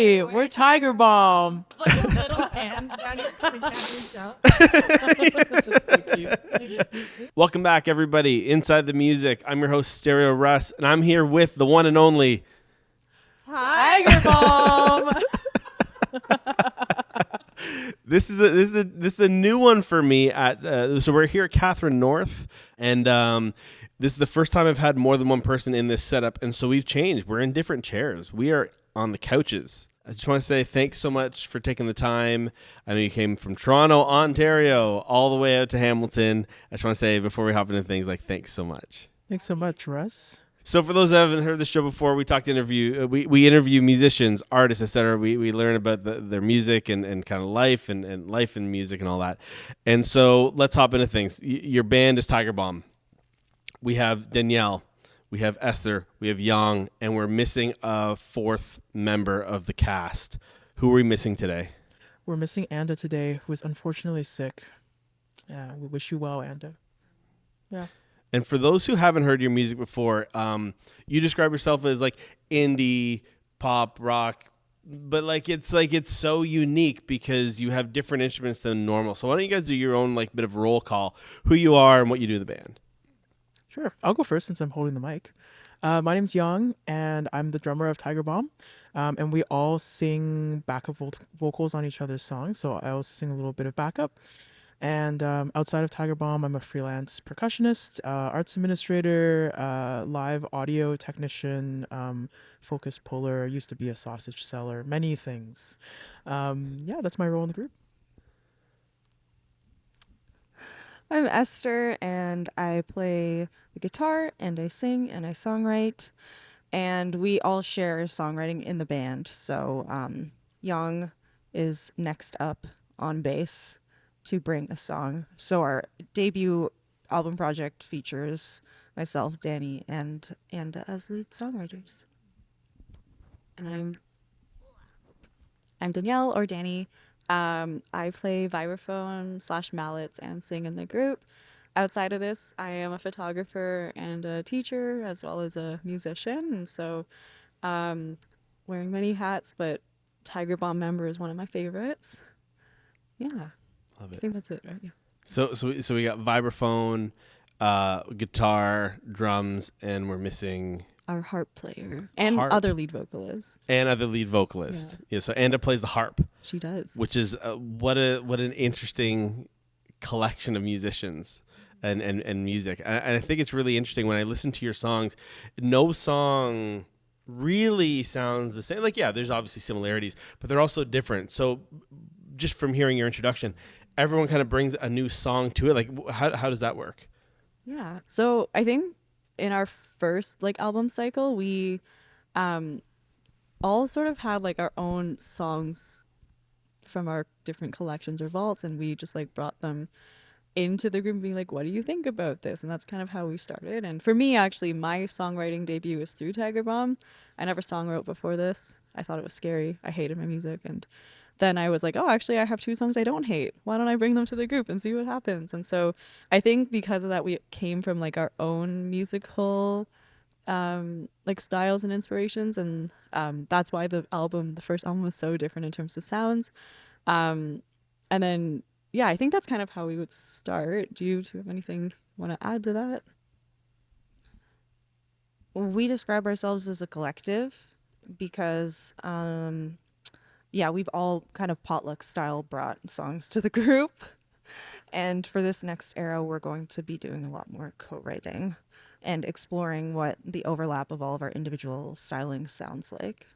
Hey, we're Tiger Balm. Like a little hand. Reach out. So cute. Welcome back, everybody. Inside the Music. I'm your host, StereoRuss, and I'm here with the one and only Tiger Balm. This is a new one for me. So we're here at Catherine North, and this is the first time I've had more than one person in this setup, and so we've changed. We're in different chairs. We are on the couches. I just want to say thanks so much for taking the time. I know you came from Toronto, Ontario, all the way out to Hamilton. I just want to say before we hop into things, like, thanks so much. Thanks so much, Russ. So for those that haven't heard the show before, we we interview musicians, artists, etc. We learn about their music and kind of life and life and music and all that. And so let's hop into things. Your band is Tiger Balm. We have Danielle, we have Esther, we have Yang, and we're missing a fourth member of the cast. Who are we missing today? We're missing Anda today, who is unfortunately sick. Yeah, we wish you well, Anda. Yeah. And for those who haven't heard your music before, you describe yourself as like indie, pop, rock, but it's so unique because you have different instruments than normal. So why don't you guys do your own like bit of roll call, who you are and what you do in the band? Sure. I'll go first since I'm holding the mic. My name's Yang, and I'm the drummer of Tiger Balm. And we all sing backup vocals on each other's songs. So I also sing a little bit of backup. And outside of Tiger Balm, I'm a freelance percussionist, arts administrator, live audio technician, focus puller, used to be a sausage seller, many things. Yeah, that's my role in the group. I'm Esther, and I play the guitar, and I sing, and I songwrite, and we all share songwriting in the band. So Yang is next up on bass to bring a song. So our debut album project features myself, Danny, and as lead songwriters. And I'm Danielle or Danny. I play vibraphone / mallets and sing in the group. Outside of this, I am a photographer and a teacher as well as a musician. And so wearing many hats, but Tiger Balm member is one of my favorites. Yeah. Love it. I think that's it, right? Yeah. So we got vibraphone, guitar, drums, and we're missing Our harp player and Harp. other lead vocalists. and other lead vocalist. Yeah. So Anda plays the harp, She does. which is what an interesting collection of musicians and music. And I think it's really interesting when I listen to your songs. No song really sounds the same. Like, yeah, there's obviously similarities, but they're also different. So just from hearing your introduction, everyone kind of brings a new song to it. Like, how does that work? Yeah. So I think in our first like album cycle, we all sort of had like our own songs from our different collections or vaults, and we just like brought them into the group and being like, what do you think about this? And that's kind of how we started. And for me, actually, my songwriting debut was through Tiger Balm. I never songwrote before this. I thought it was scary. I hated my music, and then I was like, oh, actually, I have 2 songs I don't hate. Why don't I bring them to the group and see what happens? And so I think because of that, we came from like our own musical like styles and inspirations. And that's why the first album was so different in terms of sounds. And then, yeah, I think that's kind of how we would start. Do you have anything you want to add to that? We describe ourselves as a collective because yeah, we've all kind of potluck style brought songs to the group. And for this next era, we're going to be doing a lot more co-writing and exploring what the overlap of all of our individual styling sounds like.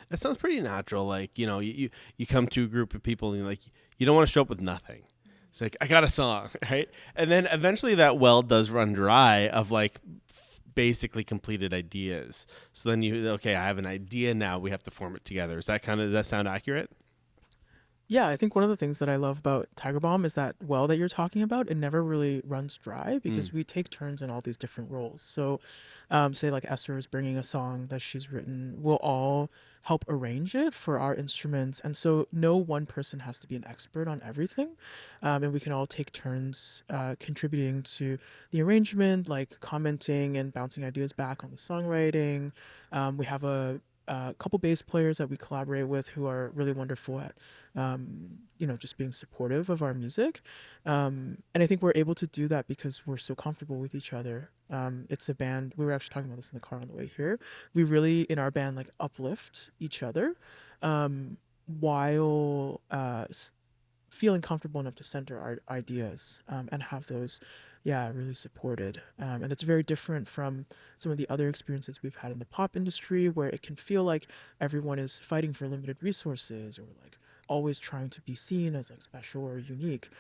That sounds pretty natural. Like, you know, you come to a group of people and you're like, you don't want to show up with nothing. It's like, I got a song, right? And then eventually that well does run dry of like basically completed ideas. So then I have an idea now. We have to form it together. Does that sound accurate? Yeah, I think one of the things that I love about Tiger Balm is that well that you're talking about, it never really runs dry because we take turns in all these different roles. So say like Esther is bringing a song that she's written, we'll all help arrange it for our instruments. And so no one person has to be an expert on everything. And we can all take turns contributing to the arrangement, like commenting and bouncing ideas back on the songwriting. We have a a couple bass players that we collaborate with who are really wonderful at, just being supportive of our music. And I think we're able to do that because we're so comfortable with each other. It's a band. We were actually talking about this in the car on the way here. We really, in our band, like uplift each other, while feeling comfortable enough to center our ideas, and have those really supported. And it's very different from some of the other experiences we've had in the pop industry, where it can feel like everyone is fighting for limited resources, or like always trying to be seen as like special or unique,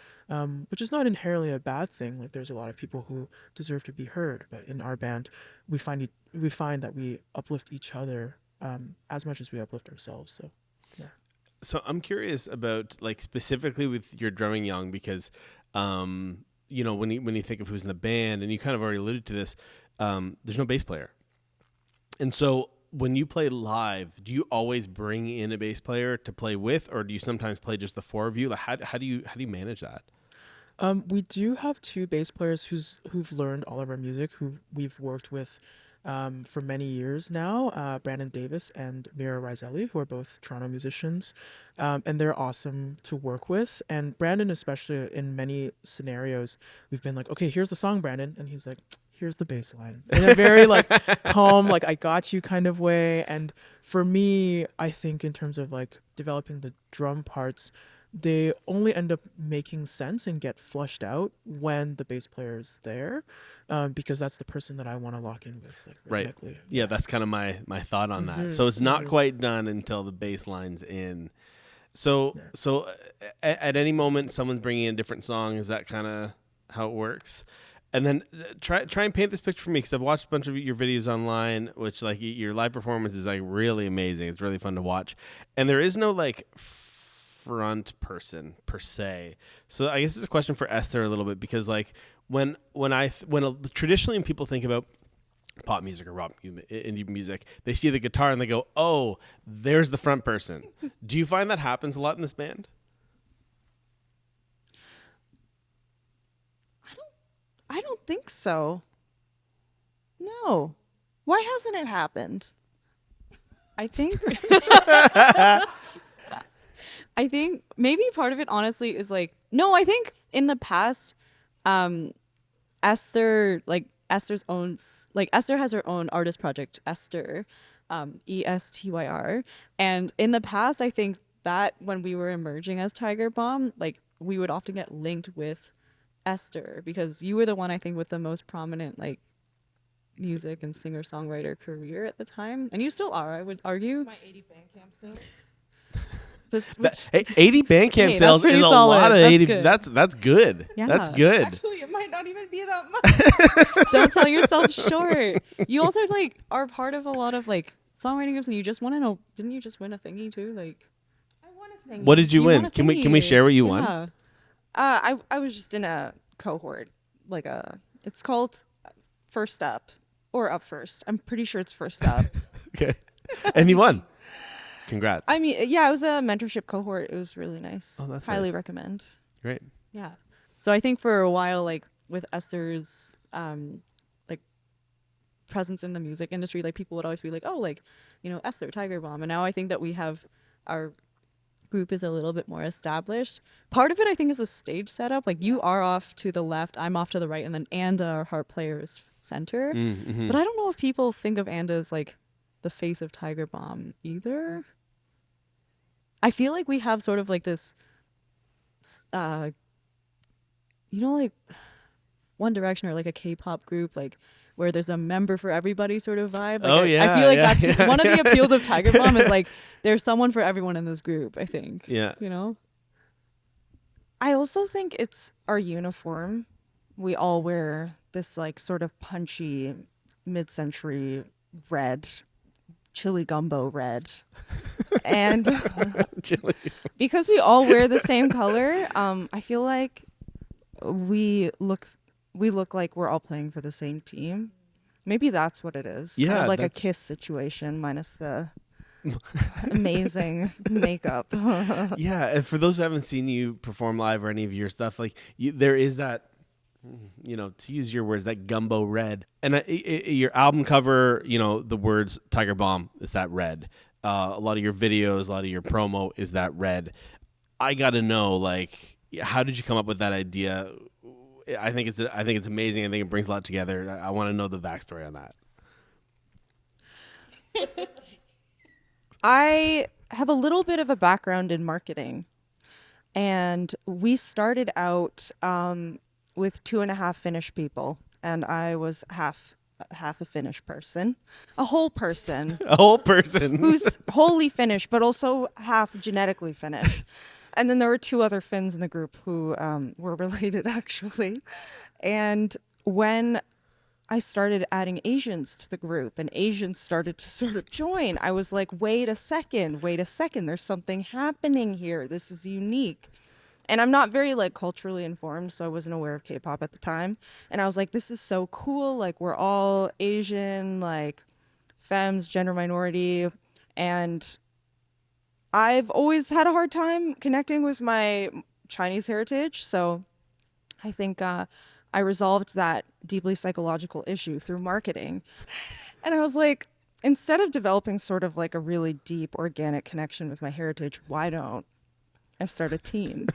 which is not inherently a bad thing. Like there's a lot of people who deserve to be heard, but in our band we find that we uplift each other as much as we uplift ourselves. So yeah. So I'm curious about like specifically with your drumming, Young, because when you think of who's in the band, and you kind of already alluded to this, there's no bass player. And so when you play live, do you always bring in a bass player to play with, or do you sometimes play just the four of you? Like how do you manage that? We do have two bass players who've learned all of our music, who we've worked with for many years now, Brandon Davis and Mira Rizelli, who are both Toronto musicians, and they're awesome to work with. And Brandon, especially, in many scenarios, we've been like, okay, here's the song, Brandon, and he's like, here's the bass line, in a very like calm, like I got you kind of way. And for me, I think in terms of like developing the drum parts, they only end up making sense and get flushed out when the bass player is there, because that's the person that I want to lock in with, like, rhythmically. Right. Yeah, that's kind of my thought on that. So it's not quite done until the bass line's in. So at any moment, someone's bringing in a different song. Is that kind of how it works? And then try and paint this picture for me, because I've watched a bunch of your videos online, which like your live performance is like really amazing. It's really fun to watch, and there is no like front person per se. So I guess it's a question for Esther a little bit, because like when traditionally when people think about pop music or rock indie music, they see the guitar and they go, oh, there's the front person. Do you find that happens a lot in this band? I don't think so. No. Why hasn't it happened? I think I think maybe part of it honestly is like, no, I think in the past, Esther has her own artist project, Esther, ESTYR. And in the past, I think that when we were emerging as Tiger Bomb, like we would often get linked with Esther, because you were the one, I think, with the most prominent like music and singer-songwriter career at the time, and you still are, I would argue. My 80 Bandcamp sales. 80 Bandcamp sales is a lot of 80. That's good. Yeah. That's good. Actually, it might not even be that much. Don't sell yourself short. You also like are part of a lot of like songwriting groups, and you just want to know, didn't you just win a thingy too? Like, I won a thingy. What did you win? won a Can we share what you won? Yeah. I was just in a cohort, it's called First Up or Up First. I'm pretty sure it's First Up. Okay. And you won. Congrats. I mean, yeah, it was a mentorship cohort. It was really nice. Oh, that's highly nice. recommend. Great. Yeah. So I think for a while, like with Esther's like presence in the music industry, like people would always be like, oh, like, Esther, Tiger Bomb. And now I think that we have our group is a little bit more established. Part of it, I think, is the stage setup. Like you are off to the left, I'm off to the right, and then Anda, our harp player, is center. Mm-hmm. But I don't know if people think of Anda as like the face of Tiger Bomb either. I feel like we have sort of like this, like One Direction or like a K-pop group, like where there's a member for everybody sort of vibe. Like I feel like that's one of the appeals of Tiger Bomb is like there's someone for everyone in this group, I think. Yeah. I also think it's our uniform. We all wear this like sort of punchy mid-century red, chili gumbo red. And because we all wear the same color, I feel like we look like we're all playing for the same team. Maybe that's what it is. Yeah, kind of like a Kiss situation minus the amazing makeup. Yeah, and for those who haven't seen you perform live or any of your stuff, like there is that, to use your words, that gumbo red. And your album cover, the words Tiger Bomb, is that red. a lot of your videos, a lot of your promo is that red. I got to know, like, how did you come up with that idea? I think it's amazing. I think it brings a lot together. I want to know the backstory on that. I have a little bit of a background in marketing, and we started out with 2.5 Finnish people, and I was half a Finnish person, a whole person A whole person. who's wholly Finnish, but also half genetically Finnish. And then there were 2 other Finns in the group who were related, actually. And when I started adding Asians to the group and Asians started to sort of join, I was like, wait a second, there's something happening here. This is unique. And I'm not very like culturally informed, so I wasn't aware of K-pop at the time. And I was like, this is so cool. Like, we're all Asian, like femmes, gender minority. And I've always had a hard time connecting with my Chinese heritage. So I think I resolved that deeply psychological issue through marketing. And I was like, instead of developing sort of like a really deep organic connection with my heritage, why don't I start a team?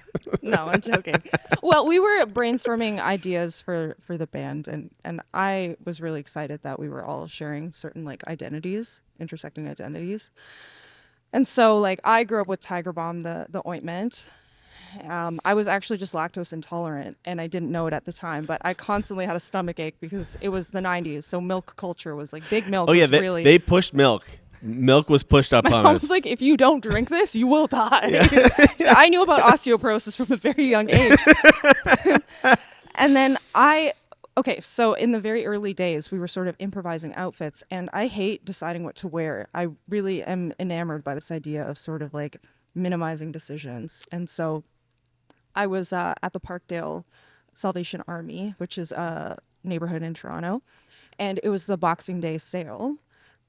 No, I'm joking. Well, we were brainstorming ideas for the band, and I was really excited that we were all sharing certain like identities, intersecting identities. And so like I grew up with Tiger Balm, the ointment. I was actually just lactose intolerant, and I didn't know it at the time, but I constantly had a stomach ache because it was the 90s, so milk culture was like big milk. Oh yeah, was really they pushed milk. Milk was pushed up on I us. was like, if you don't drink this, you will die. I knew about osteoporosis from a very young age. And then so in the very early days, we were sort of improvising outfits, and I hate deciding what to wear. I really am enamored by this idea of sort of like minimizing decisions. And so I was at the Parkdale Salvation Army, which is a neighborhood in Toronto, and it was the Boxing Day sale.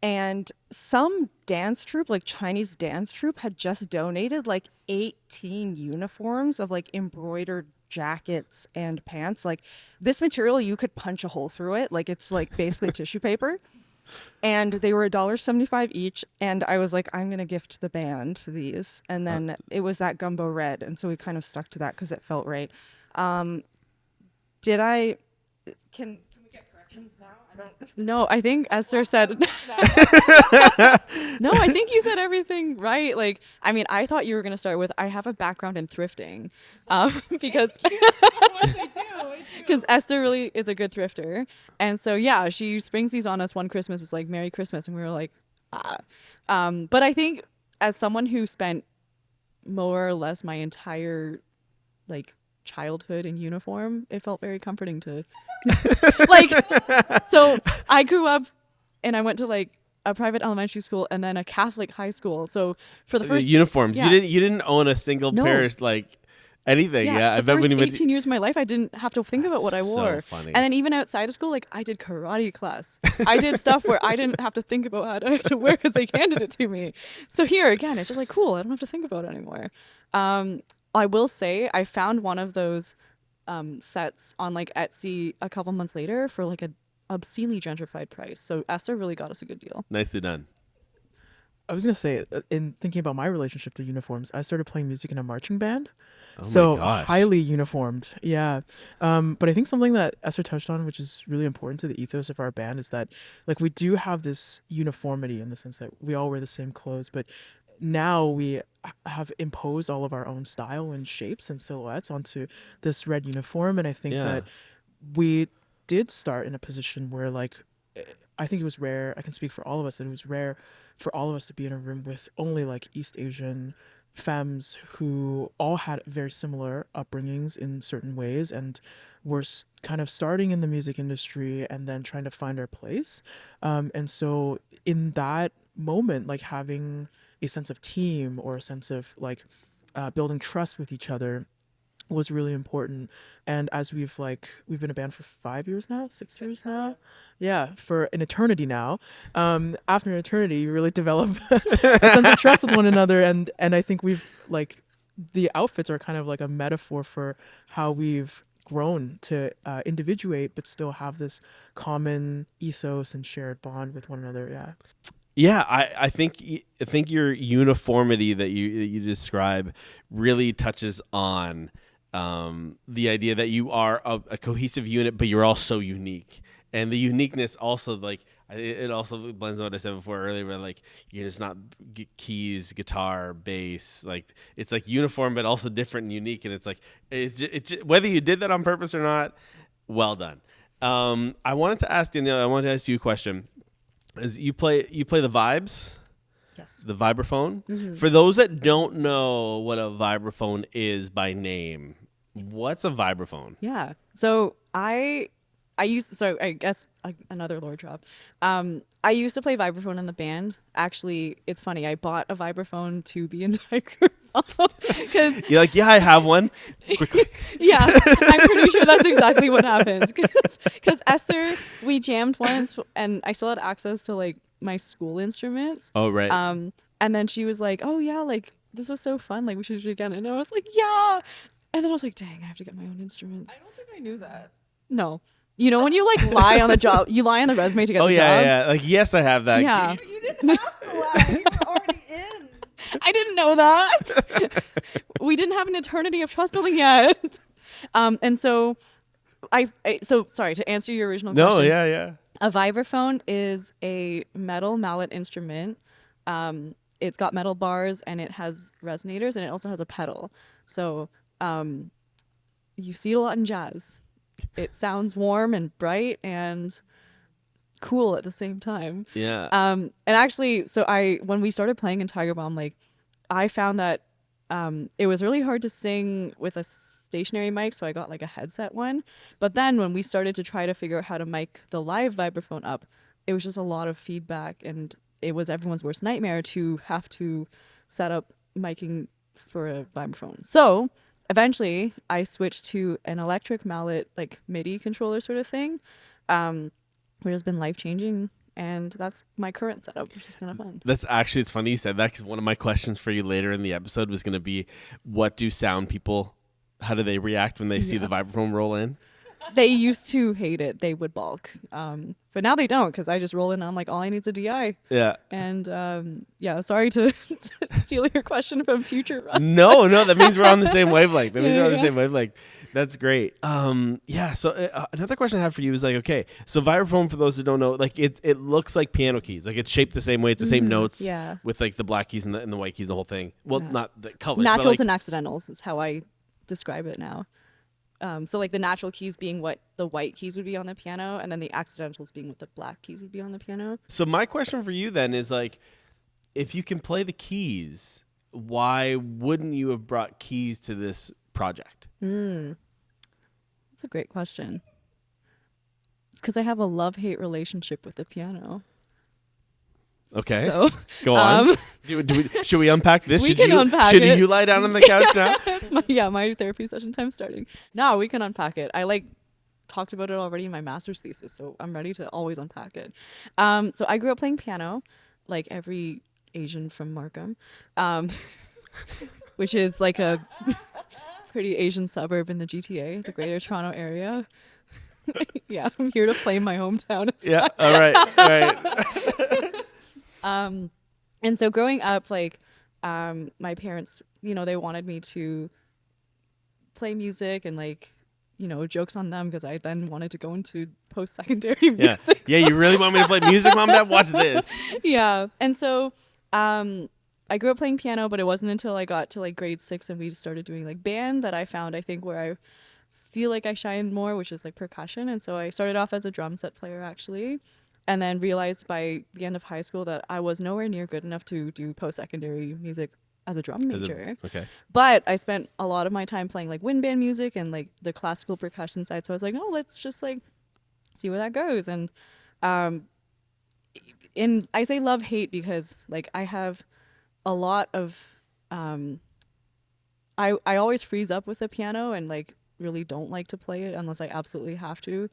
And some dance troupe, like Chinese dance troupe, had just donated like 18 uniforms of like embroidered jackets and pants. Like, this material, you could punch a hole through it. Like, it's like basically tissue paper. And they were $1.75 each. And I was like, I'm going to gift the band these. And then it was that gumbo red. And so we kind of stuck to that because it felt right. Can we get corrections now? I don't. No, I think Esther said. No, I think you said everything right. Like, I mean, I thought you were going to start with, I have a background in thrifting, because because Esther really is a good thrifter, and so yeah, she springs these on us one Christmas. It's like Merry Christmas, and we were like, ah. But I think as someone who spent more or less my entire like childhood in uniform, it felt very comforting to like, so I grew up and I went to like a private elementary school and then a Catholic high school. So for the first uniforms, yeah. you didn't own a single pair of like anything. Yeah, I bet when you 18 years of my life, I didn't have to think about what I wore. So funny. And then even outside of school, like I did karate class. I did stuff where I didn't have to think about how to wear because they handed it to me. So here again, it's just like cool. I don't have to think about it anymore. I will say I found one of those sets on like Etsy a couple months later for like a obscenely gentrified price. So Esther really got us a good deal. Nicely done. I was gonna say, in thinking about my relationship to uniforms, I started playing music in a marching band, Oh so my gosh. highly uniformed. Yeah, but I think something that Esther touched on, which is really important to the ethos of our band, is that like we do have this uniformity in the sense that we all wear the same clothes, but now we have imposed all of our own style and shapes and silhouettes onto this red uniform, and I think that we did start in a position where like I think it was rare. I can speak for all of us that it was rare for all of us to be in a room with only like East Asian femmes who all had very similar upbringings in certain ways and were kind of starting in the music industry and then trying to find our place. And so in that moment, like having a sense of team or a sense of like building trust with each other was really important. And as we've been a band for 5 years now, 6 years now, for an eternity now, after an eternity you really develop a sense of trust with one another, and I think we've like the outfits are kind of like a metaphor for how we've grown to individuate but still have this common ethos and shared bond with one another. Yeah, I think your uniformity that you describe really touches on the idea that you are a cohesive unit, but you're also unique, and the uniqueness also like it also blends on what I said before earlier, where like you're just not keys, guitar, bass, like it's like uniform but also different and unique, and it's like whether you did that on purpose or not, well done. I wanted to ask Danielle. I wanted to ask you a question. As you play the vibes, Yes. the vibraphone. For those that don't know what a vibraphone is by name, what's a vibraphone? Yeah. So I guess another lore drop. I used to play vibraphone in the band. Actually, it's funny. I bought a vibraphone to be in Tiger because You're like, yeah, I have one. Quickly. yeah, I'm pretty sure that's exactly what happened. Because Esther, we jammed once, and I still had access to like my school instruments. Oh right. And then she was like, "Oh yeah, like this was so fun. Like we should do it again." And I was like, "Yeah." And then I was like, "Dang, I have to get my own instruments." I don't think I knew that. No. You know when you like lie on the job, you lie on the resume to get Oh the yeah, job. yeah. Like yes, I have that. Yeah. You didn't have to lie. You were already in. I didn't know that. We didn't have an eternity of trust building yet. And so so sorry to answer your original No, question. yeah. A vibraphone is a metal mallet instrument. It's got metal bars and it has resonators and it also has a pedal. So you see it a lot in jazz. It sounds warm and bright and cool at the same time. Yeah. And actually, so when we started playing in Tiger Balm, like I found that it was really hard to sing with a stationary mic, so I got like a headset one. But then when we started to try to figure out how to mic the live vibraphone up, it was just a lot of feedback, and it was everyone's worst nightmare to have to set up miking for a vibraphone. So eventually, I switched to an electric mallet, like MIDI controller sort of thing, which has been life changing. And that's my current setup, which is kind of fun. That's actually, it's funny you said that because one of my questions for you later in the episode was going to be, what do sound people, how do they react when they see the vibraphone roll in? They used to hate it. They would balk. But now they don't because I just roll in on like all I need is a DI. Yeah. And yeah, sorry to steal your question from future Russ. No, that means we're on the same wavelength. That means Yeah, we're on the yeah. same wavelength. That's great. Yeah. So another question I have for you is like, okay, so vibraphone, for those that don't know, like it looks like piano keys. Like it's shaped the same way. It's the same notes. Yeah. With like the black keys and the white keys, the whole thing. Well, Yeah. not the colors. Naturals but like, and accidentals is how I describe it now. So like the natural keys being what the white keys would be on the piano, and then the accidentals being what the black keys would be on the piano. So my question for you then is like, if you can play the keys, why wouldn't you have brought keys to this project? That's a great question. It's because I have a love-hate relationship with the piano. Okay, So, go on. Should we unpack this? We can unpack should it. you lie down on the couch now? it's my therapy session time starting. No, we can unpack it. I like talked about it already in my master's thesis, so I'm ready to always unpack it. So I grew up playing piano, like every Asian from Markham, which is like a pretty Asian suburb in the GTA, the Greater Toronto area. Yeah, I'm here to play my hometown. Yeah. All right. And so growing up, like, my parents, they wanted me to play music and like, jokes on them because I then wanted to go into post-secondary Yeah. music. Yeah. You really want me to play music, Mom? Dad, watch this. Yeah. And so, I grew up playing piano, but it wasn't until I got to like grade 6 and we started doing like band that I found, I think, where I feel like I shine more, which is like percussion. And so I started off as a drum set player actually. And then realized by the end of high school that I was nowhere near good enough to do post-secondary music as a drum major. Okay. But I spent a lot of my time playing like wind band music and like the classical percussion side. So I was like, oh, let's just like see where that goes. And I say love hate because like I have a lot of I always freeze up with the piano and like really don't like to play it unless I absolutely have to.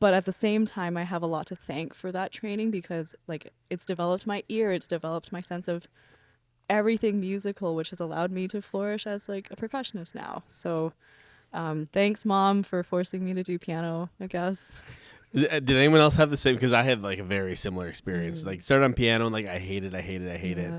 But at the same time, I have a lot to thank for that training because like it's developed my ear, it's developed my sense of everything musical, which has allowed me to flourish as like a percussionist now. So thanks, Mom, for forcing me to do piano, I guess. Did anyone else have the same? Because I had like a very similar experience. Like started on piano and like I hate it.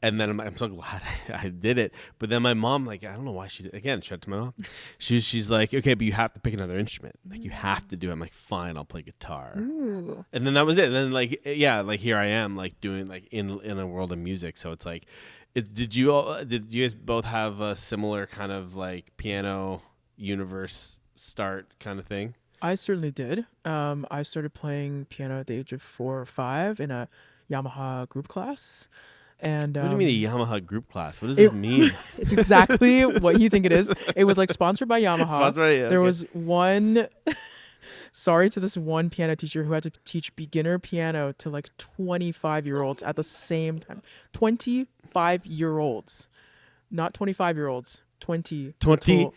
And then I'm so glad I did it. But then my mom, like, I don't know why she did. Again, shout out to my mom. She's like, okay, but you have to pick another instrument. Like, you have to do it. I'm like, fine, I'll play guitar. Ooh. And then that was it. And then like, yeah, like here I am, like doing like in a world of music. So it's like, did you guys both have a similar kind of like piano universe start kind of thing? I certainly did. I started playing piano at the age of 4 or 5 in a Yamaha group class. And What do you mean a Yamaha group class? What does this mean? It's exactly what you think it is. It was like sponsored by Yamaha. Sponsored by- yeah, there okay. was one. Sorry to this one piano teacher who had to teach beginner piano to like 25-year-olds at the same time. 25-year-olds, not 25-year-olds. 20 little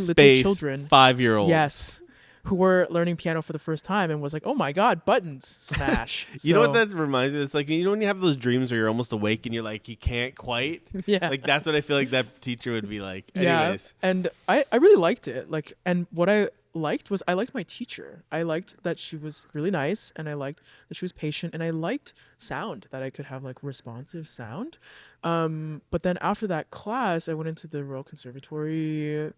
Space, children. 5-year-olds. Yes. Who were learning piano for the first time and was like, oh my God, buttons, smash. You know what So, that reminds me of? It's like, you know when you have those dreams where you're almost awake and you're like, you can't quite? Yeah. Like, that's what I feel like that teacher would be like. Yeah. Anyways. And I really liked it. Like, and what I liked was I liked my teacher. I liked that she was really nice, and I liked that she was patient, and I liked sound, that I could have like responsive sound. But then after that class, I went into the Royal Conservatory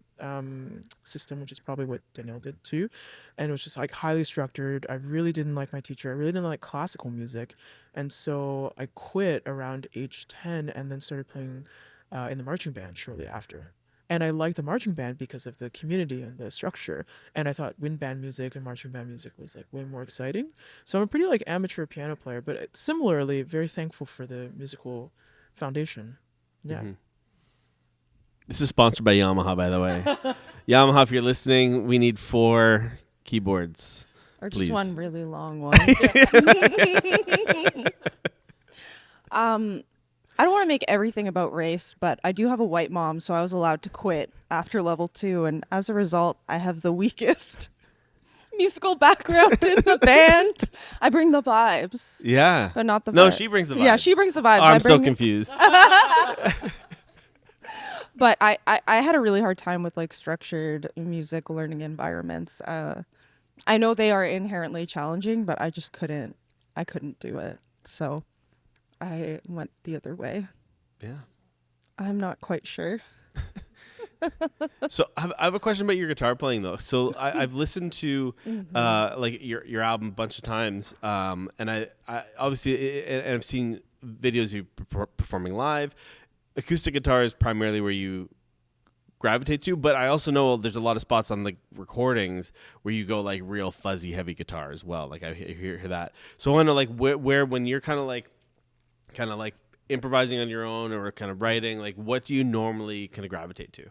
system, which is probably what Danielle did too. And it was just like highly structured. I really didn't like my teacher. I really didn't like classical music. And so I quit around age 10 and then started playing in the marching band shortly after. And I liked the marching band because of the community and the structure. And I thought wind band music and marching band music was like way more exciting. So I'm a pretty like amateur piano player, but similarly very thankful for the musical foundation. Yeah. Mhm. This is sponsored by Yamaha, by the way. Yamaha, if you're listening, we need 4 keyboards. Or just Please. one really long one. I don't want to make everything about race, but I do have a white mom, so I was allowed to quit after level 2, and as a result, I have the weakest musical background in the band. I bring the vibes, Yeah. but not the No, vibes. she brings the vibes. Yeah, she brings the vibes. Oh, I'm I so bring- confused. But I had a really hard time with like structured music learning environments. I know they are inherently challenging, but I just couldn't do it. So I went the other way. Yeah. I'm not quite sure. So I have a question about your guitar playing though. So I've listened to like your album a bunch of times, and I obviously and I've seen videos of you performing live. Acoustic guitar is primarily where you gravitate to, but I also know there's a lot of spots on the recordings where you go like real fuzzy heavy guitar as well. Like I hear that. So I want to like where when you're kind of like improvising on your own or kind of writing, like what do you normally kind of gravitate to?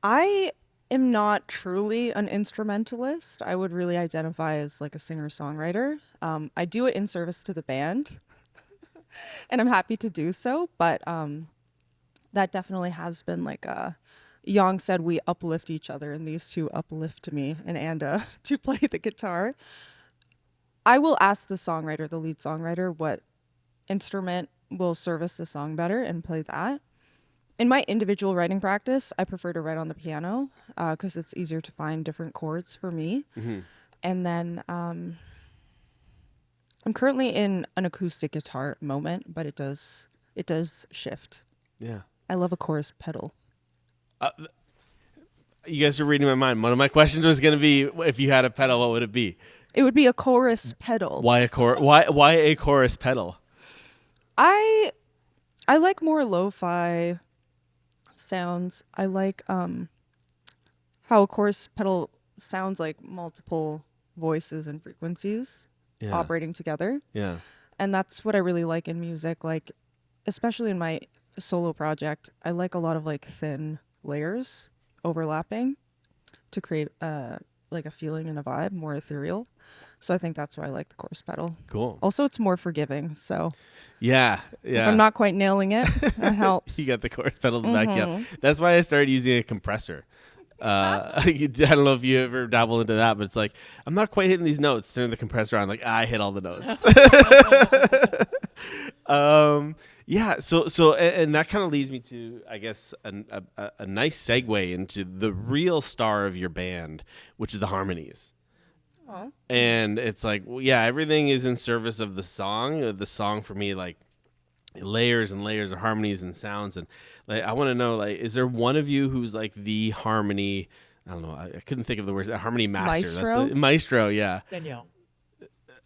I am not truly an instrumentalist. I would really identify as like a singer-songwriter. I do it in service to the band, and I'm happy to do so. But that definitely has been like Yang said, we uplift each other, and these two uplift me and Anda to play the guitar. I will ask the songwriter, the lead songwriter, what instrument will service the song better and play that. In my individual writing practice, I prefer to write on the piano because it's easier to find different chords for me. Mm-hmm. And then I'm currently in an acoustic guitar moment, but it does shift. Yeah. I love a chorus pedal. You guys are reading my mind. One of my questions was going to be, if you had a pedal, what would it be? It would be a chorus pedal. Why a chorus pedal? I like more lo-fi sounds. I like how a chorus pedal sounds like multiple voices and frequencies operating together. Yeah. And that's what I really like in music. Like, especially in my solo project, I like a lot of like thin layers overlapping to create like a feeling and a vibe, more ethereal. So I think that's why I like the chorus pedal. Cool. Also, it's more forgiving. So Yeah. if I'm not quite nailing it, that helps. You got the chorus pedal to back you up. That's why I started using a compressor. I don't know if you ever dabble into that, but it's like, I'm not quite hitting these notes. Turn the compressor on, like I hit all the notes. Yeah. So and that kind of leads me to, I guess, a nice segue into the real star of your band, which is the Harmonies. And it's like, well, yeah, everything is in service of the song. The song for me, like layers and layers of harmonies and sounds. And like, I want to know, like, is there one of you who's like the harmony? I don't know. I couldn't think of the words. Harmony master. Maestro? That's maestro. Yeah. Danielle.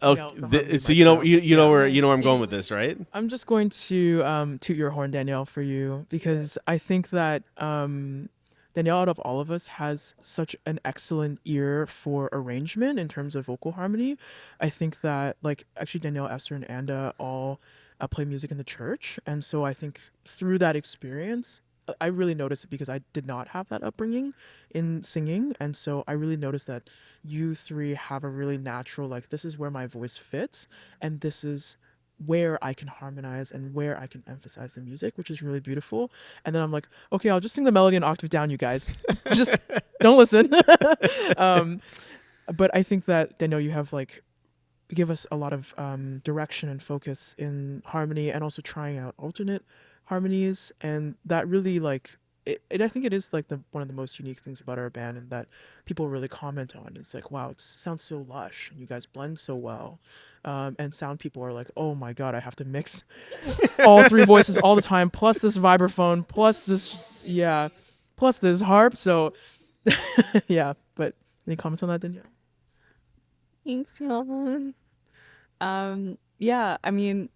Okay. Danielle's the harmony So you know, maestro. you know Yeah. where I'm going with this, right? I'm just going to toot your horn, Danielle, for you because I think that Danielle, out of all of us, has such an excellent ear for arrangement in terms of vocal harmony. I think that, like, actually, Danielle, Esther, and Anda all play music in the church. And so I think through that experience, I really noticed it because I did not have that upbringing in singing. And so I really noticed that you three have a really natural, like, this is where my voice fits. And this is where I can harmonize and where I can emphasize the music, which is really beautiful. And then I'm like, okay, I'll just sing the melody an octave down, you guys. Just don't listen. But I think that, Danielle, you have like give us a lot of direction and focus in harmony and also trying out alternate harmonies. And that really like, I think it is like one of the most unique things about our band and that people really comment on. It's like, wow, it sounds so lush and you guys blend so well. And sound people are like, oh my God, I have to mix all three voices all the time, plus this vibraphone, plus this harp. So yeah, but any comments on that, Danielle? Thanks, Jan. Yeah, I mean,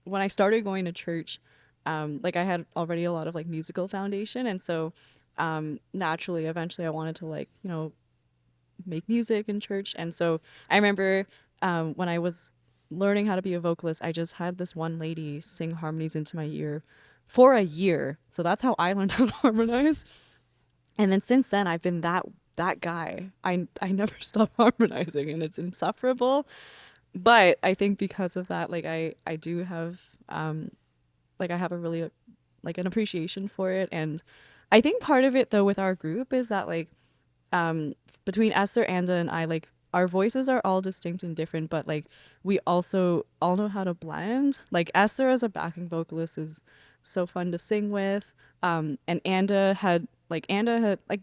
when I started going to church, like I had already a lot of like musical foundation. And so naturally, eventually I wanted to like, make music in church. And so I remember when I was learning how to be a vocalist, I just had this one lady sing harmonies into my ear for a year. So that's how I learned how to harmonize. And then since then, I've been that guy. I never stop harmonizing, and it's insufferable. But I think because of that, like I do have like I have a really like an appreciation for it. And I think part of it though with our group is that like between Esther, Anda, and I, like our voices are all distinct and different, but like we also all know how to blend. Like Esther as a backing vocalist is so fun to sing with. And Anda had like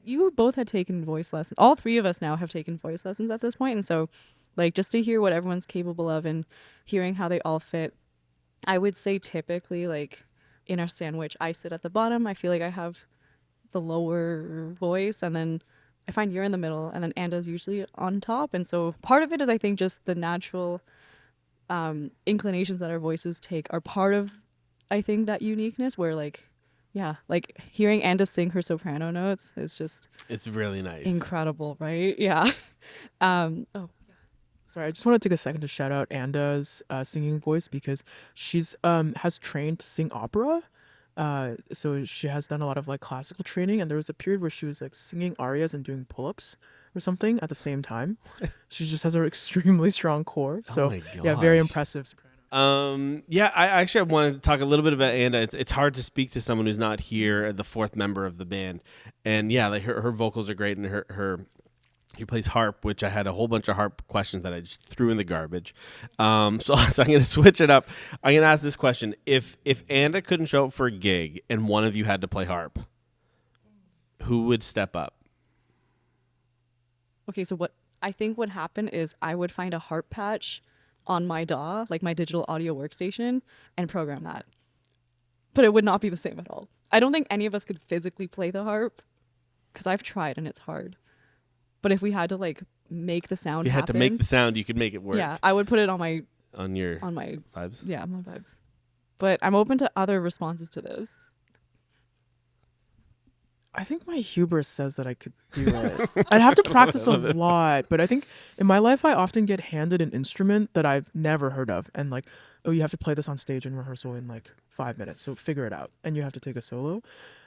you both had taken voice lessons. All three of us now have taken voice lessons at this point. And so like just to hear what everyone's capable of and hearing how they all fit, I would say typically like in our sandwich, I sit at the bottom. I feel like I have the lower voice, and then I find you're in the middle, and then Anda's usually on top. And so part of it is I think just the natural inclinations that our voices take are part of, I think, that uniqueness where like, yeah, like hearing Anda sing her soprano notes is just It's really nice. incredible, right? Yeah. Sorry, I just want to take a second to shout out Anda's singing voice because she's has trained to sing opera. So she has done a lot of like classical training, and there was a period where she was like singing arias and doing pull-ups or something at the same time. She just has an extremely strong core. So my yeah, very gosh. impressive soprano. Yeah, I want to talk a little bit about Anda. It's hard to speak to someone who's not here, the fourth member of the band. And yeah, like her vocals are great, and he plays harp, which I had a whole bunch of harp questions that I just threw in the garbage. So I'm going to switch it up. I'm going to ask this question: If Anda couldn't show up for a gig and one of you had to play harp, who would step up? Okay, so what I think would happen is I would find a harp patch on my DAW, like my digital audio workstation, and program that. But it would not be the same at all. I don't think any of us could physically play the harp because I've tried and it's hard. But if we had to like make the sound If you had happen, to make the sound, you could make it work. yeah, I would put it on my vibes. Yeah, my vibes. But I'm open to other responses to this. I think my hubris says that I could do it. I'd have to practice a lot, but I think in my life I often get handed an instrument that I've never heard of, and like, oh, you have to play this on stage in rehearsal in like 5 minutes, so figure it out, and you have to take a solo.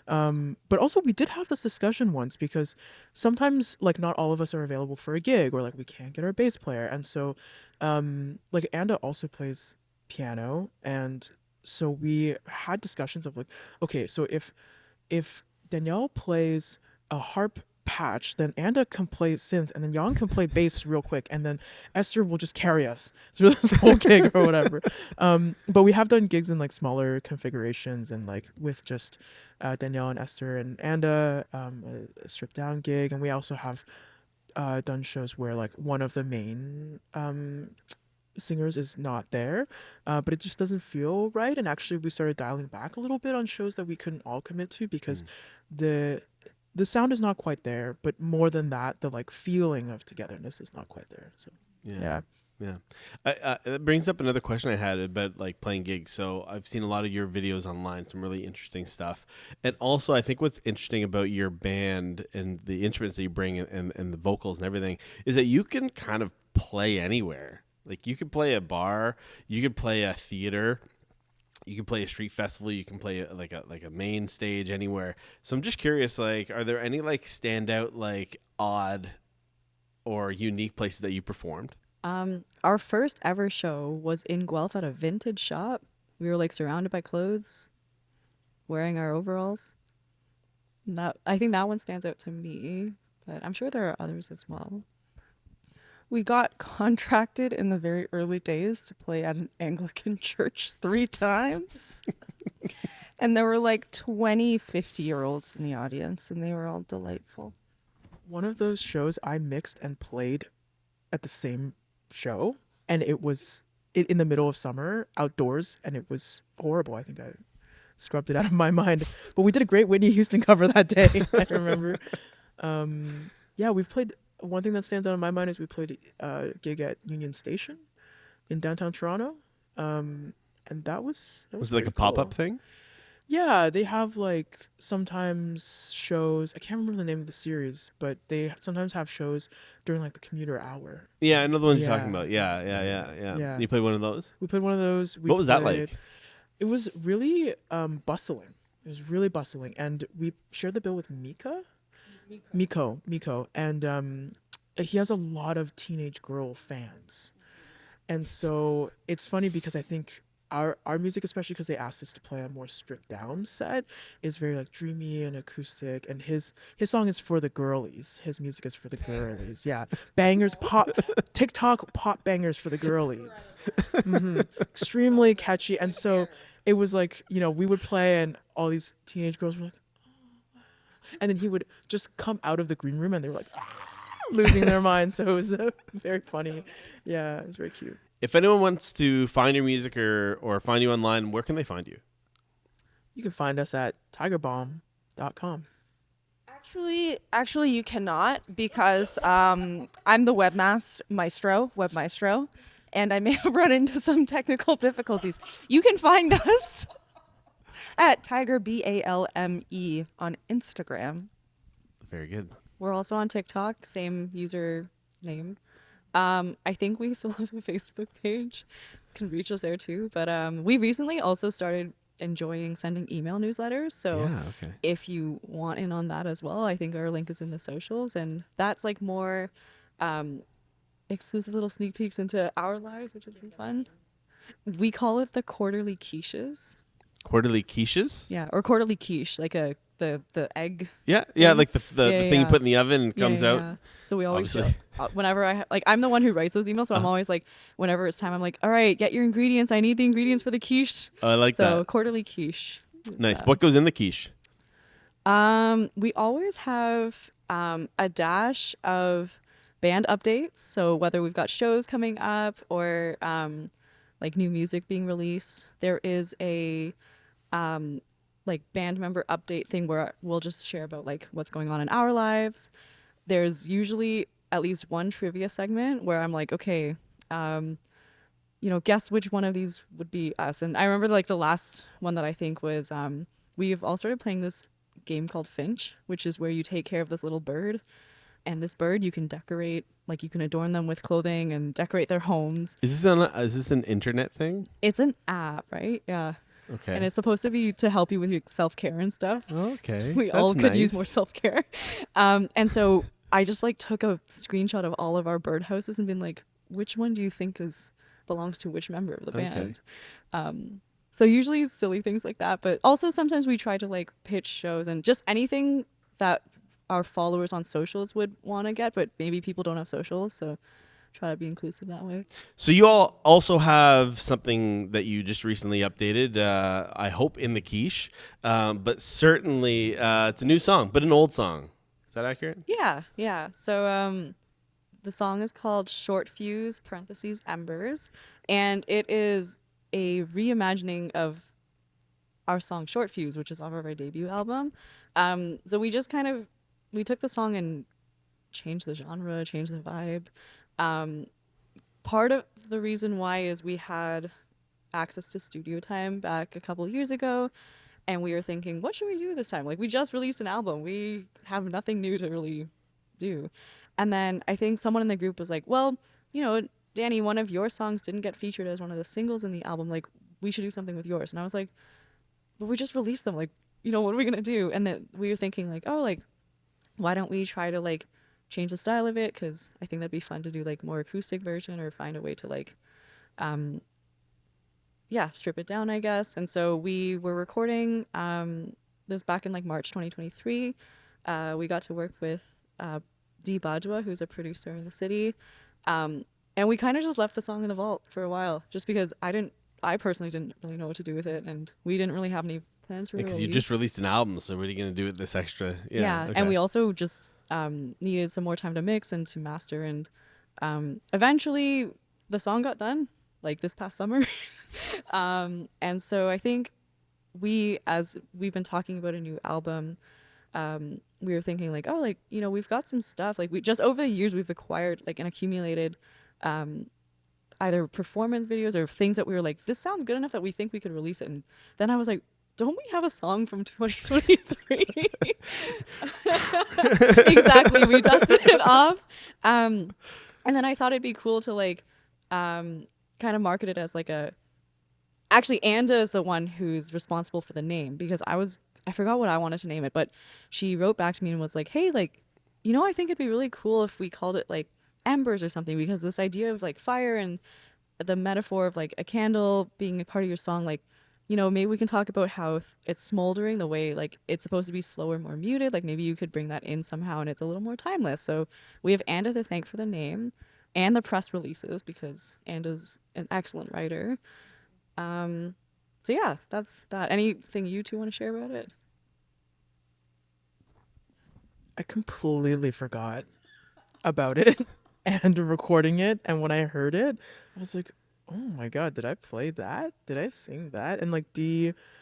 But also we did have this discussion once because sometimes like not all of us are available for a gig, or like we can't get our bass player, and so like Anda also plays piano, and so we had discussions of like, okay, so if Danielle plays a harp patch, then Anda can play synth, and then Jan can play bass real quick, and then Esther will just carry us through this whole gig or whatever. But we have done gigs in like smaller configurations and like with just Danielle and Esther and Anda, a stripped down gig, and we also have done shows where like one of the main singers is not there, but it just doesn't feel right. And actually, we started dialing back a little bit on shows that we couldn't all commit to because the the sound is not quite there. But more than that, the like feeling of togetherness is not quite there. So yeah. Yeah. It brings up another question I had about like playing gigs. So I've seen a lot of your videos online, some really interesting stuff. And also I think what's interesting about your band and the instruments that you bring and the vocals and everything is that you can kind of play anywhere. Like you could play a bar, you could play a theater, you can play a street festival, you can play like a main stage anywhere. So I'm just curious, like, are there any like standout, like odd or unique places that you performed? Our first ever show was in Guelph at a vintage shop. We were like surrounded by clothes, wearing our overalls. And I think that one stands out to me, but I'm sure there are others as well. We got contracted in the very early days to play at an Anglican church 3 times. And there were like 20, 50-year-olds in the audience, and they were all delightful. One of those shows I mixed and played at the same show, and it was in the middle of summer outdoors, and it was horrible. I think I scrubbed it out of my mind, but we did a great Whitney Houston cover that day. I remember. Yeah, we've played. One thing that stands out in my mind is we played a gig at Union Station in downtown Toronto, and that was Was it like a pretty pop-up cool. thing? Yeah, they have like sometimes shows. I can't remember the name of the series, but they sometimes have shows during like the commuter hour. Yeah, I know the ones you're talking Yeah. about. Yeah. Yeah. You played one of those? We played one of those. What was that like? It was really bustling. It was really bustling, and we shared the bill with Miko, and he has a lot of teenage girl fans, and so it's funny because I think our music, especially because they asked us to play a more stripped down set, is very like dreamy and acoustic, and his song is for the girlies. His music is for the girlies. Yeah, bangers, pop, TikTok pop bangers for the girlies. Extremely catchy, and so it was like, we would play and all these teenage girls were like, and then he would just come out of the green room and they were like losing their minds. So it was very funny. Yeah, it was very cute. If anyone wants to find your music or find you online, where can they find you? You can find us at tigerbomb.com. Actually, you cannot, because I'm the web maestro, and I may have run into some technical difficulties. You can find us at Tiger BALME on Instagram. Very good. We're also on TikTok, same user name. I think we still have a Facebook page. You can reach us there too. But we recently also started enjoying sending email newsletters. So okay. if you want in on that as well, I think our link is in the socials. And that's like more exclusive little sneak peeks into our lives, which has been fun. We call it the quarterly quiches. Quarterly quiches? Yeah, or quarterly quiche, like the egg. Yeah, thing. like the thing you put in the oven and comes out. Yeah. So we always Obviously. whenever I'm the one who writes those emails, so I'm always like, whenever it's time, I'm like, all right, get your ingredients. I need the ingredients for the quiche. I like so that. quarterly quiche. Nice. What goes in the quiche? We always have a dash of band updates. So whether we've got shows coming up or like new music being released, there is a like band member update thing where we'll just share about like what's going on in our lives. There's usually at least one trivia segment where I'm like, okay, guess which one of these would be us. And I remember like the last one that I think was we've all started playing this game called Finch, which is where you take care of this little bird. And this bird you can decorate, like you can adorn them with clothing and decorate their homes. Is this an internet thing? It's an app, right? Yeah. Okay. And it's supposed to be to help you with your self-care and stuff. Okay. So we That's all could use nice. more self-care. And so I just like took a screenshot of all of our birdhouses and been like, which one do you think belongs to which member of the band? So usually silly things like that, but also sometimes we try to like pitch shows and just anything that our followers on socials would want to get, but maybe people don't have socials, so try to be inclusive that way. So you all also have something that you just recently updated, I hope in the quiche, but certainly it's a new song, but an old song. Is that accurate? Yeah. So the song is called Short Fuse parentheses Embers, and it is a reimagining of our song Short Fuse, which is off of our debut album. So we took the song and changed the genre, changed the vibe. Part of the reason why is we had access to studio time back a couple years ago, and we were thinking, what should we do this time? Like, we just released an album, we have nothing new to really do. And then I think someone in the group was like, well, Danny, one of your songs didn't get featured as one of the singles in the album, like, we should do something with yours. And I was like, but we just released them, like, what are we gonna do? And then we were thinking like, oh, like, why don't we try to like change the style of it, because I think that'd be fun to do like more acoustic version, or find a way to like strip it down, I guess. And so we were recording this back in like March 2023. We got to work with Dee Bajwa, who's a producer in the city, and we kind of just left the song in the vault for a while, just because I personally didn't really know what to do with it, and we didn't really have any plans for the Because release. you just released an album, so what are you going to do with this extra? Yeah, okay. And we also just needed some more time to mix and to master, and eventually the song got done like this past summer. And so I think as we've been talking about a new album, we were thinking like, oh, like, we've got some stuff, like we just over the years we've acquired like and accumulated either performance videos or things that we were like, this sounds good enough that we think we could release it. And then I was like, don't we have a song from 2023? Exactly, we dusted it off. And then I thought it'd be cool to like kind of market it as like actually Anda is the one who's responsible for the name, because I forgot what I wanted to name it, but she wrote back to me and was like, hey, like, I think it'd be really cool if we called it like Embers or something, because this idea of like fire and the metaphor of like a candle being a part of your song, like, maybe we can talk about how it's smoldering, the way like it's supposed to be slower, more muted, like maybe you could bring that in somehow and it's a little more timeless. So we have Anda to thank for the name and the press releases, because Anda's an excellent writer. So yeah, that's that. Anything you two want to share about it? I completely forgot about it and recording it. And when I heard it, I was like, oh my God, did I play that? Did I sing that? And like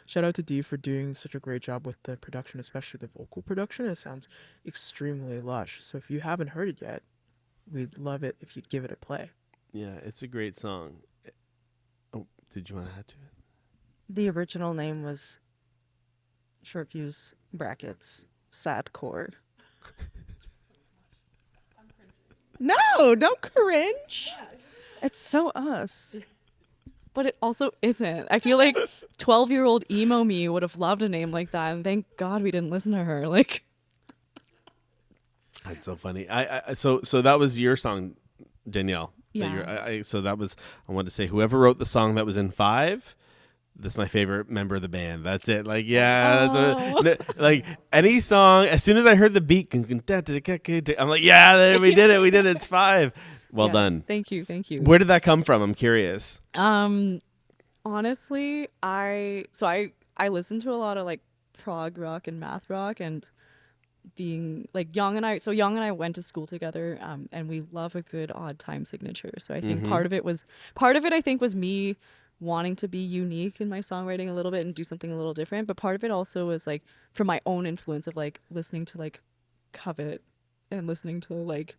shout out to Dee for doing such a great job with the production, especially the vocal production. It sounds extremely lush. So if you haven't heard it yet, we'd love it if you'd give it a play. Yeah, it's a great song. Oh, did you want to add to it? The original name was Short Fuse brackets Sad Core. No, don't cringe. It's so us. But it also isn't. I feel like 12-year-old emo me would have loved a name like that, and thank God we didn't listen to her. Like, that's so funny. So that was your song, Danielle. Yeah. So that was, I wanted to say, whoever wrote the song that was in 5, that's my favorite member of the band. That's it. Like, yeah, that's like any song. As soon as I heard the beat, I'm like, yeah, we did it. We did it. It's 5. Well done. Thank you. Where did that come from? I'm curious. Honestly, I listen to a lot of like prog rock and math rock, and being like Young and I went to school together, and we love a good odd time signature. So I think part of it I think was me wanting to be unique in my songwriting a little bit and do something a little different, but part of it also was like from my own influence of like listening to like Covet and listening to like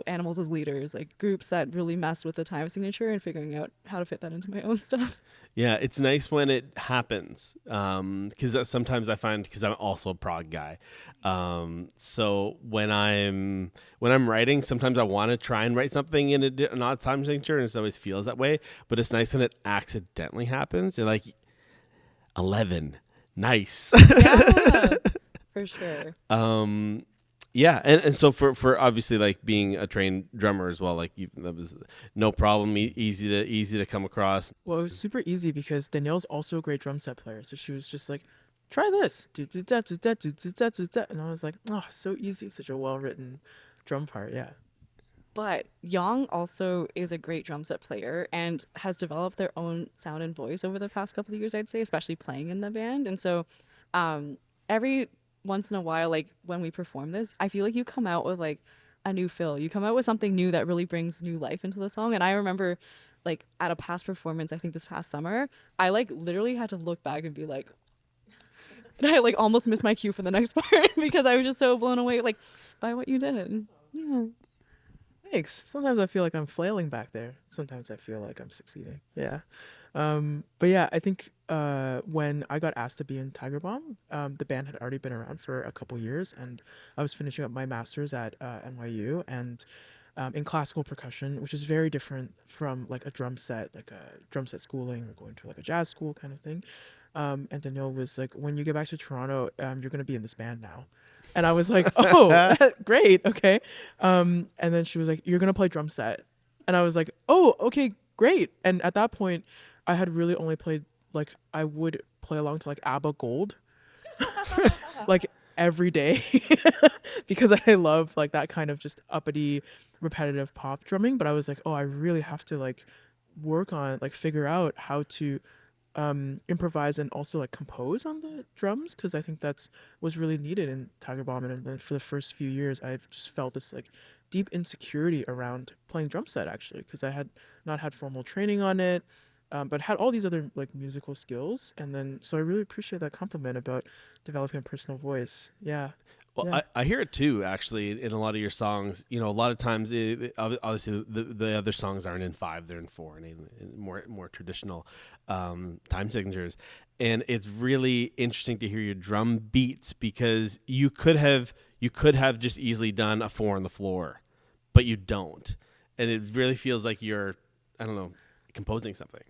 Animals as Leaders, like groups that really mess with the time signature, and figuring out how to fit that into my own stuff. Yeah, it's nice when it happens, because sometimes I find, because I'm also a prog guy, so when I'm writing, sometimes I want to try and write something in an odd time signature, and it always feels that way. But it's nice when it accidentally happens. You're like, 11, nice. Yeah, for sure. Yeah, and so for obviously like being a trained drummer as well, like that was no problem, easy to come across. Well, it was super easy because Danielle's also a great drum set player, so she was just like, try this, do da do da do da do da, and I was like, oh, so easy, such a well written drum part, yeah. But Yang also is a great drum set player and has developed their own sound and voice over the past couple of years, I'd say, especially playing in the band. And so every once in a while, like when we perform this, I feel like you come out with like a new fill. You come out with something new that really brings new life into the song. And I remember like at a past performance, I think this past summer, I like literally had to look back and be like, and I like almost missed my cue for the next part because I was just so blown away like by what you did. Yeah. Thanks. Sometimes I feel like I'm flailing back there. Sometimes I feel like I'm succeeding. Yeah. But yeah, I think when I got asked to be in Tiger Bomb, the band had already been around for a couple years, and I was finishing up my master's at NYU and in classical percussion, which is very different from like a drum set, like a drum set schooling or going to like a jazz school kind of thing. And Danielle was like, when you get back to Toronto, you're going to be in this band now. And I was like, oh, great. Okay. And then she was like, you're going to play drum set. And I was like, oh, okay, great. And at that point, I had really only played, like, I would play along to like ABBA Gold, like every day because I love like that kind of just uppity, repetitive pop drumming. But I was like, oh, I really have to like work on, like, figure out how to improvise and also like compose on the drums, because I think that's was really needed in Tiger Bomb. And then for the first few years, I've just felt this like deep insecurity around playing drum set, actually, because I had not had formal training on it, but had all these other like musical skills. And then so I really appreciate that compliment about developing a personal voice. Yeah. Well, Yeah. I hear it too, actually, in a lot of your songs. You know, a lot of times, obviously, the other songs aren't in 5; they're in 4, and in more traditional time signatures. And it's really interesting to hear your drum beats, because you could have just easily done a 4 on the floor, but you don't, and it really feels like you're, I don't know, composing something.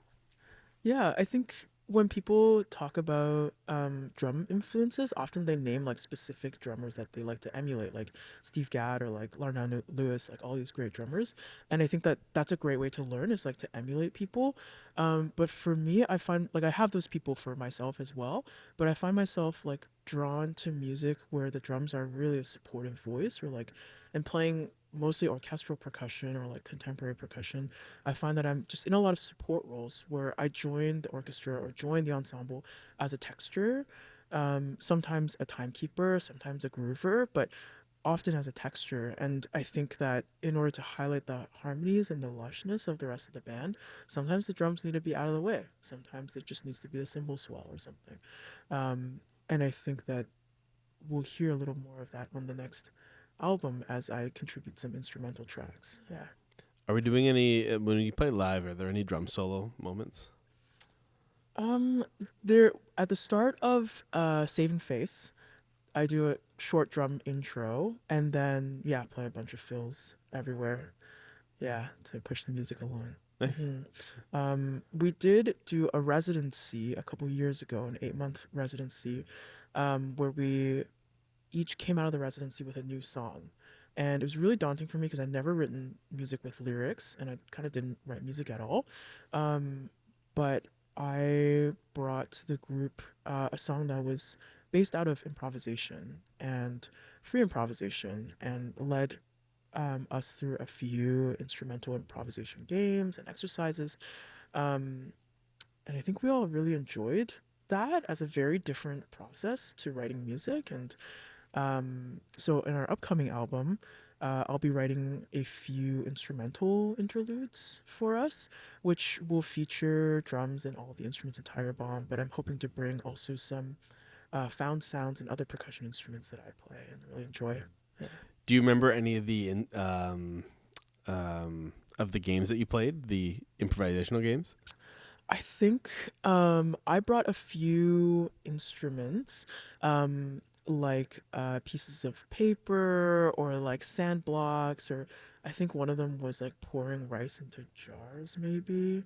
Yeah, I think when people talk about drum influences, often they name like specific drummers that they like to emulate, like Steve Gadd or like Larnell Lewis, like all these great drummers. And I think that that's a great way to learn, is like to emulate people. But for me, I find like I have those people for myself as well, but I find myself like drawn to music where the drums are really a supportive voice, or like, and playing mostly orchestral percussion or like contemporary percussion. I find that I'm just in a lot of support roles where I join the orchestra or join the ensemble as a texture, sometimes a timekeeper, sometimes a groover, but often as a texture. And I think that in order to highlight the harmonies and the lushness of the rest of the band, sometimes the drums need to be out of the way. Sometimes it just needs to be a cymbal swell or something. And I think that we'll hear a little more of that on the next album as I contribute some instrumental tracks. Yeah. Are we doing any, when you play live, are there any drum solo moments? There at the start of Save and Face, I do a short drum intro and then yeah, play a bunch of fills everywhere. Yeah, to push the music along. Nice. We did do a residency a couple years ago, an 8-month residency, where we each came out of the residency with a new song. And it was really daunting for me because I'd never written music with lyrics, and I kind of didn't write music at all. But I brought to the group a song that was based out of improvisation and free improvisation, and led us through a few instrumental improvisation games and exercises. And I think we all really enjoyed that as a very different process to writing music. And so in our upcoming album, I'll be writing a few instrumental interludes for us, which will feature drums and all the instruments in Tiger Bomb. But I'm hoping to bring also some found sounds and other percussion instruments that I play and really enjoy. Yeah. Do you remember any of the games that you played, the improvisational games? I think I brought a few instruments, like pieces of paper or like sand blocks, or I think one of them was like pouring rice into jars, maybe.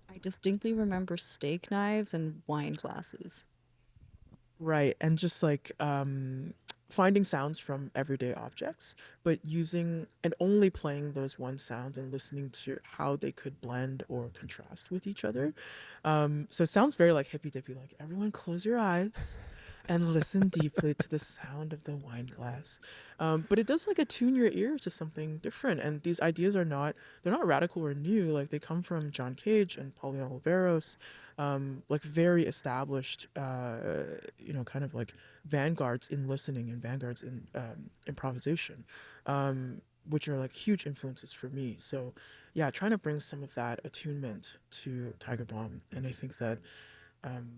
I distinctly remember steak knives and wine glasses. Right, and just like finding sounds from everyday objects, but using and only playing those one sounds and listening to how they could blend or contrast with each other. So it sounds very like hippy dippy, like everyone close your eyes and listen deeply to the sound of the wine glass. But it does like attune your ear to something different. And these ideas they're not radical or new. Like they come from John Cage and Pauline Oliveros, like very established, kind of like vanguards in listening and vanguards in improvisation, which are like huge influences for me. So yeah, trying to bring some of that attunement to Tiger Bomb. And I think that, um,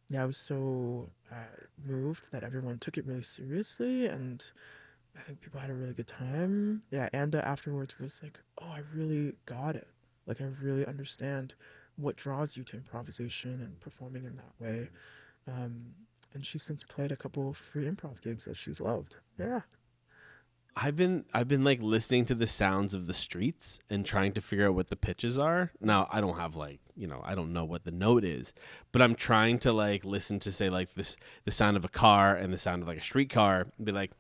yeah, I was so moved that everyone took it really seriously, and I think people had a really good time. Yeah, Anda afterwards was like, "Oh, I really got it. Like, I really understand what draws you to improvisation and performing in that way." Um, and she's since played a couple of free improv gigs that she's loved. Yeah. I've been like listening to the sounds of the streets and trying to figure out what the pitches are. Now I don't have like, I don't know what the note is, but I'm trying to like listen to say like the sound of a car and the sound of like a streetcar and be like,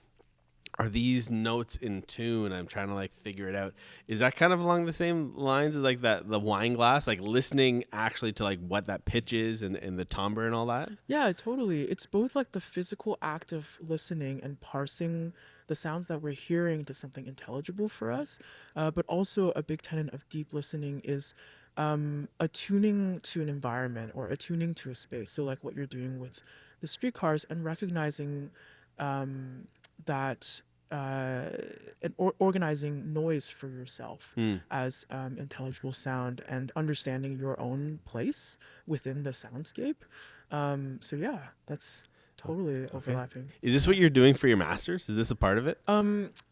are these notes in tune? I'm trying to like figure it out. Is that kind of along the same lines as like the wine glass, like listening actually to like what that pitch is and the timbre and all that? Yeah, totally. It's both like the physical act of listening and parsing the sounds that we're hearing to something intelligible for us, but also a big tenet of deep listening is attuning to an environment or attuning to a space. So, like what you're doing with the streetcars and recognizing that and organizing noise for yourself as intelligible sound and understanding your own place within the soundscape. So yeah, that's totally overlapping. Is this what you're doing for your masters? Is this a part of it?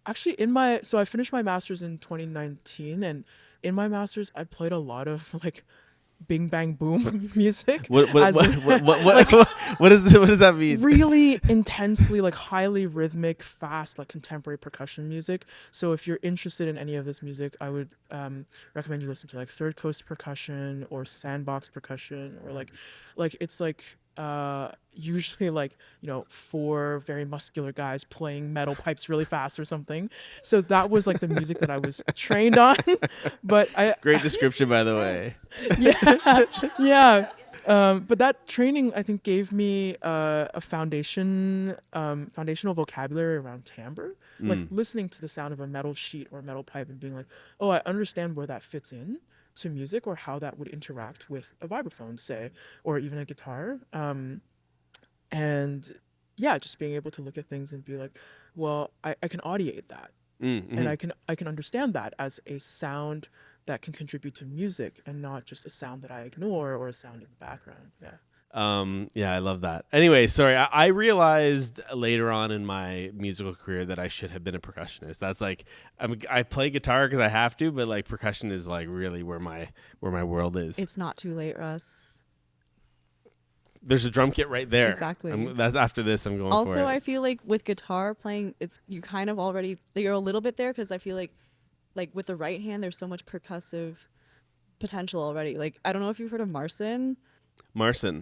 Actually, so I finished my master's in 2019, and in my master's, I played a lot of like bing bang boom music. What does that mean? Really intensely, like highly rhythmic, fast, like contemporary percussion music. So if you're interested in any of this music, I would recommend you listen to like Third Coast Percussion or Sandbox Percussion, or like it's like usually like four very muscular guys playing metal pipes really fast or something. So that was like the music that I was trained on. But Great description, by the way. yeah. But that training, I think, gave me a foundational vocabulary around timbre, like listening to the sound of a metal sheet or a metal pipe and being like, oh, I understand where that fits in to music, or how that would interact with a vibraphone, say, or even a guitar. And yeah, just being able to look at things and be like, well, I can audiate that, and I can understand that as a sound that can contribute to music and not just a sound that I ignore or a sound in the background. Yeah. Yeah, I love that. Anyway, sorry, I realized later on in my musical career that I should have been a percussionist. That's like, I play guitar because I have to, but like percussion is like really where my world is. It's not too late, Russ. There's a drum kit right there. Exactly. That's after this. I'm going for it. Also, I feel like with guitar playing, you kind of already, you're a little bit there, because I feel like with the right hand, there's so much percussive potential already. Like, I don't know if you've heard of Marcin.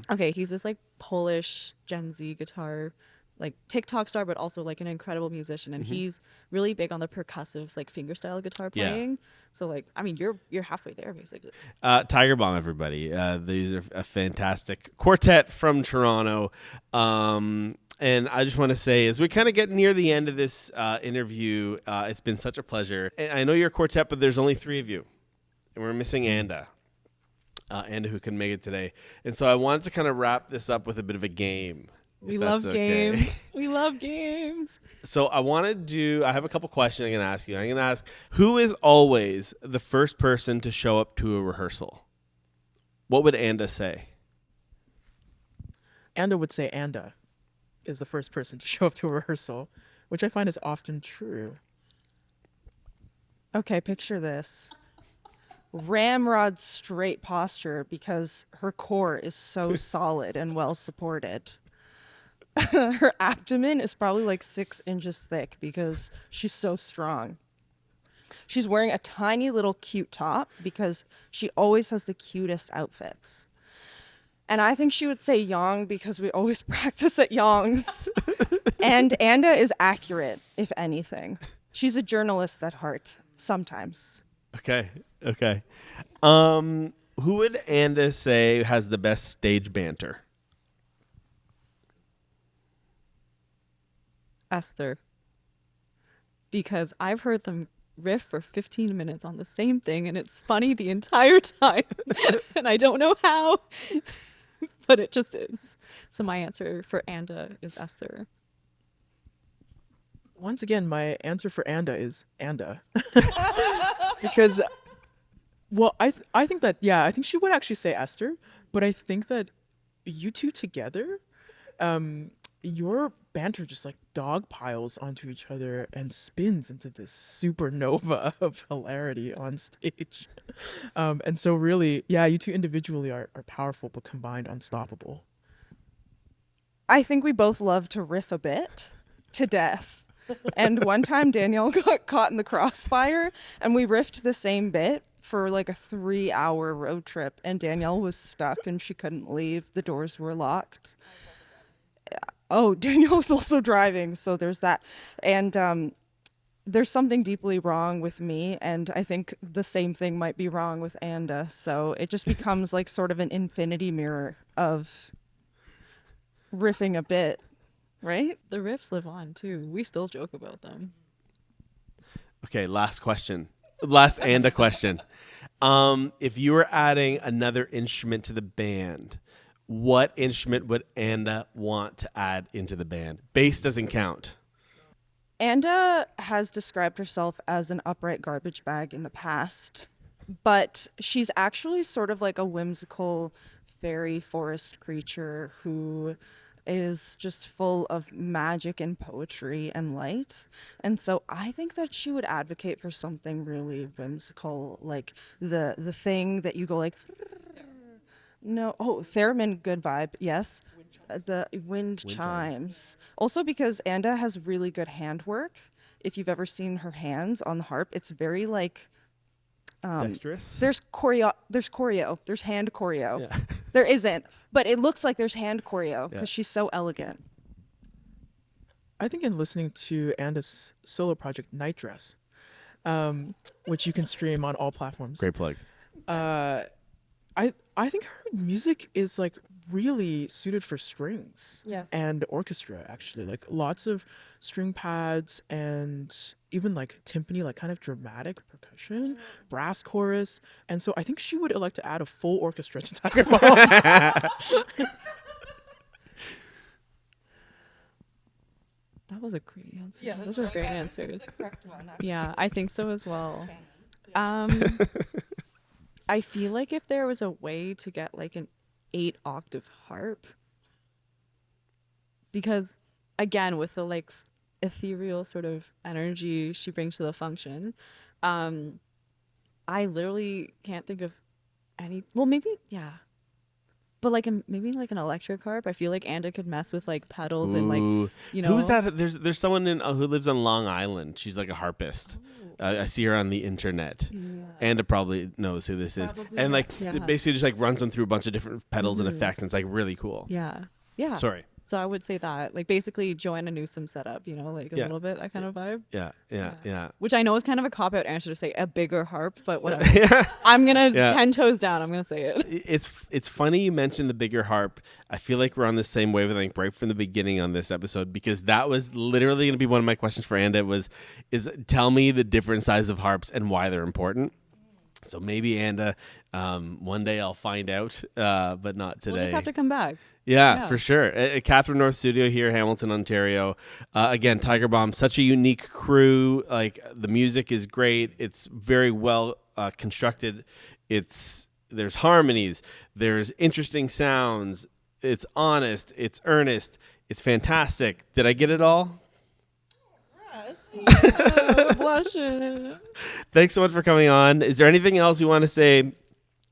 Okay, he's this like Polish Gen Z guitar like TikTok star, but also like an incredible musician, and he's really big on the percussive like fingerstyle guitar playing. Yeah. So like, I mean, you're halfway there basically. Tiger Bomb, everybody. These are a fantastic quartet from Toronto. And I just want to say, as we kind of get near the end of this interview, it's been such a pleasure. And I know you're a quartet, but there's only 3 of you, and we're missing Anda. Anda, who can make it today. And so I wanted to kind of wrap this up with a bit of a game. We love games. We love games. So I have a couple questions I'm going to ask you. I'm going to ask, who is always the first person to show up to a rehearsal? What would Anda say? Anda would say Anda is the first person to show up to a rehearsal, which I find is often true. Okay, picture this. Ramrod straight posture, because her core is so solid and well supported. Her abdomen is probably like 6 inches thick because she's so strong. She's wearing a tiny little cute top because she always has the cutest outfits. And I think she would say Yang because we always practice at Yang's. And Anda is accurate, if anything. She's a journalist at heart, sometimes. Okay. Who would Anda say has the best stage banter? Esther, because I've heard them riff for 15 minutes on the same thing and it's funny the entire time and I don't know how, but it just is. So my answer for Anda is Esther. Once again, my answer for Anda is Anda. Because, well, I think that, yeah, I think she would actually say Esther, but I think that you two together, your banter just like dog piles onto each other and spins into this supernova of hilarity on stage. And so really, yeah, you two individually are powerful, but combined unstoppable. I think we both love to riff a bit to death. And one time Danielle got caught in the crossfire and we riffed the same bit for like a 3-hour road trip and Danielle was stuck and she couldn't leave. The doors were locked. Oh, Danielle's also driving, so there's that. And there's something deeply wrong with me, and I think the same thing might be wrong with Anda. So it just becomes like sort of an infinity mirror of riffing a bit, right? The riffs live on too. We still joke about them. Okay, last question. Last Anda question. If you were adding another instrument to the band, what instrument would Anda want to add into the band? Bass doesn't count. Anda has described herself as an upright garbage bag in the past, but she's actually sort of like a whimsical fairy forest creature who is just full of magic and poetry and light. And so I think that she would advocate for something really whimsical, like the thing that you go like, no, oh, theremin, good vibe, yes. The wind chimes. Also because Anda has really good handwork. If you've ever seen her hands on the harp, it's very like Dexterous? there's choreo, there's hand choreo. Yeah. There isn't, but it looks like there's hand choreo because Yeah. she's so elegant. I think in listening to Anda's solo project, Night Dress, which you can stream on all platforms. Great plug. I think her music is like really suited for strings and orchestra, actually, like lots of string pads and even like timpani, like kind of dramatic percussion, brass chorus. And so I think she would elect to add a full orchestra to Tiger Bomb. That was a great answer. Yeah, those were great answers. Yeah, I think so as well. I feel like if there was a way to get like an 8-octave harp, because again, with the like ethereal sort of energy she brings to the function, I literally can't think of any. Well, maybe but like maybe like an electric harp. I feel like Anda could mess with like pedals and like, you know. Who's that? There's someone who lives on Long Island. She's like a harpist. I see her on the internet. Yeah. Anda probably knows who this is. And like it basically just like runs them through a bunch of different pedals and effects, and it's like really cool. Yeah. Sorry. So I would say that, like, basically Joanna Newsom setup, you know, like a little bit that kind of vibe. Yeah. Which I know is kind of a cop-out answer to say a bigger harp, but whatever. I'm gonna 10 toes down. I'm gonna say it. It's funny you mentioned the bigger harp. I feel like we're on the same wavelength right from the beginning on this episode, because that was literally gonna be one of my questions for Anda is tell me the different sizes of harps and why they're important. So maybe Anda, one day I'll find out, but not today. We'll just have to come back. Yeah, for sure. At Catherine North Studio here, Hamilton, Ontario. Again, Tiger Bomb, such a unique crew. Like the music is great. It's very well constructed. There's harmonies. There's interesting sounds. It's honest. It's earnest. It's fantastic. Did I get it all? Blushing. Thanks so much for coming on. Is there anything else you want to say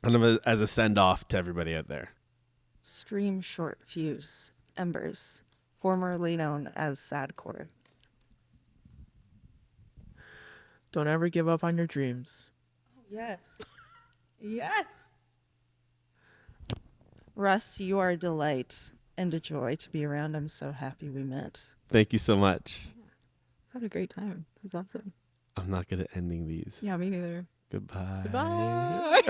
kind of as a send off to everybody out there? Stream short fuse, Embers, formerly known as Sadcore. Don't ever give up on your dreams. Yes. Yes. Russ, you are a delight and a joy to be around. I'm so happy we met. Thank you so much. Had a great time. It was awesome. I'm not good at ending these. Yeah, me neither. Goodbye. Goodbye.